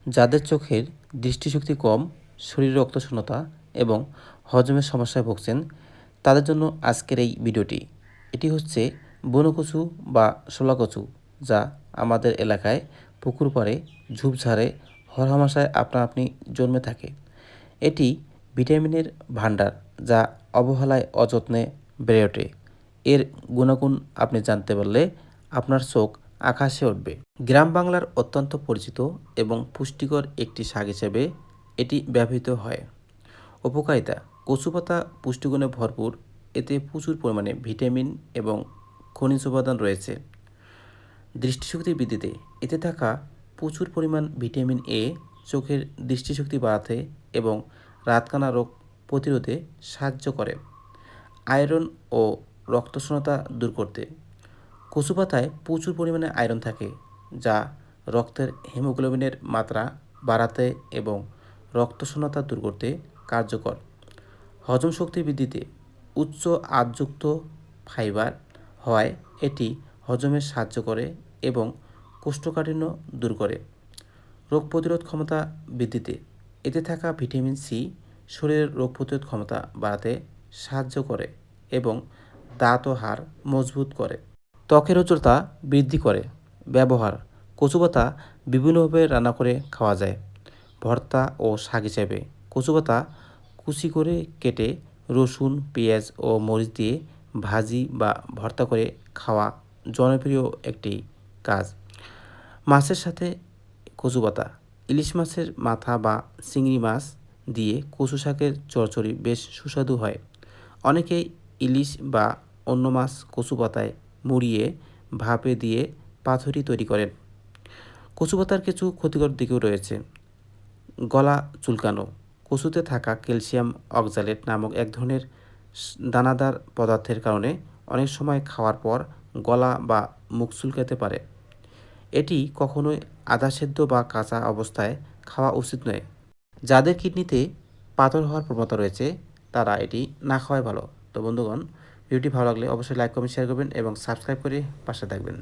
যাদের চোখের দৃষ্টিশক্তি কম, শরীরে রক্তশূন্যতা এবং হজমের সমস্যায় ভুগছেন তাদের জন্য আজকের এই ভিডিওটি। এটি হচ্ছে বনকচু বা শোলাকচু, যা আমাদের এলাকায় পুকুর পাড়ে, ঝোপঝাড়ে হরহামেশায় আপনা আপনি জন্মে থাকে। এটি ভিটামিনের ভাণ্ডার, যা অবহেলায় অযত্নে বেড়ে ওঠে। এর গুণাগুণ আপনি জানতে পারলে আপনার চোখ আকাশে উঠবে। গ্রাম বাংলার অত্যন্ত পরিচিত এবং পুষ্টিকর একটি শাক হিসেবে এটি ব্যবহৃত হয়। উপকারিতা: কচু পাতা পুষ্টিগুণে ভরপুর। এতে প্রচুর পরিমাণে ভিটামিন এবং খনিজ উপাদান রয়েছে। দৃষ্টিশক্তি বৃদ্ধিতে এতে থাকা প্রচুর পরিমাণ ভিটামিন এ চোখের দৃষ্টিশক্তি বাড়াতে এবং রাতকানা রোগ প্রতিরোধে সাহায্য করে। আয়রন ও রক্তশূন্যতা দূর করতে কচু পাতায় প্রচুর পরিমাণে আয়রন থাকে, যা রক্তের হিমোগ্লোবিনের মাত্রা বাড়াতে এবং রক্তশূন্যতা দূর করতে কার্যকর। হজম শক্তি বৃদ্ধিতে উচ্চ আঁশযুক্ত ফাইবার হওয়ায় এটি হজমে সাহায্য করে এবং কোষ্ঠকাঠিন্য দূর করে। রোগ প্রতিরোধ ক্ষমতা বৃদ্ধিতে এতে থাকা ভিটামিন সি শরীরের রোগ প্রতিরোধ ক্ষমতা বাড়াতে সাহায্য করে এবং দাঁত ও হাড় মজবুত করে। ত্বকের উজ্জ্বলতা বৃদ্ধি করে। ব্যবহার: কচু পাতা বিভিন্নভাবে রান্না করে খাওয়া যায়। ভর্তা ও শাক হিসেবে কচু পাতা কুচি করে কেটে রসুন, পেঁয়াজ ও মরিচ দিয়ে ভাজি বা ভর্তা করে খাওয়া জনপ্রিয় একটি কাজ। মাছের সাথে কচু পাতা: ইলিশ মাছের মাথা বা চিংড়ি মাছ দিয়ে কচু শাকের চচ্চড়ি বেশ সুস্বাদু হয়। অনেকেই ইলিশ বা অন্য মাছ কচু পাতায় মুড়িয়ে ভাপে দিয়ে পাতুরি তৈরি করেন। কচু পাতার কিছু ক্ষতিকর দিকও রয়েছে। গলা চুলকানো: কচুতে থাকা ক্যালসিয়াম অক্সালেট নামক এক ধরনের দানাদার পদার্থের কারণে অনেক সময় খাওয়ার পর গলা বা মুখ চুলকাতে পারে। এটি কখনোই আধা সেদ্ধ বা কাঁচা অবস্থায় খাওয়া উচিত নয়। যাদের কিডনিতে পাথর হওয়ার প্রবণতা রয়েছে তারা এটি না খাওয়াই ভালো। তো বন্ধুগণ, ভিডিওটি ভালো লাগলে অবশ্যই লাইক, কমেন্ট, শেয়ার করবেন এবং সাবস্ক্রাইব করে পাশে থাকবেন।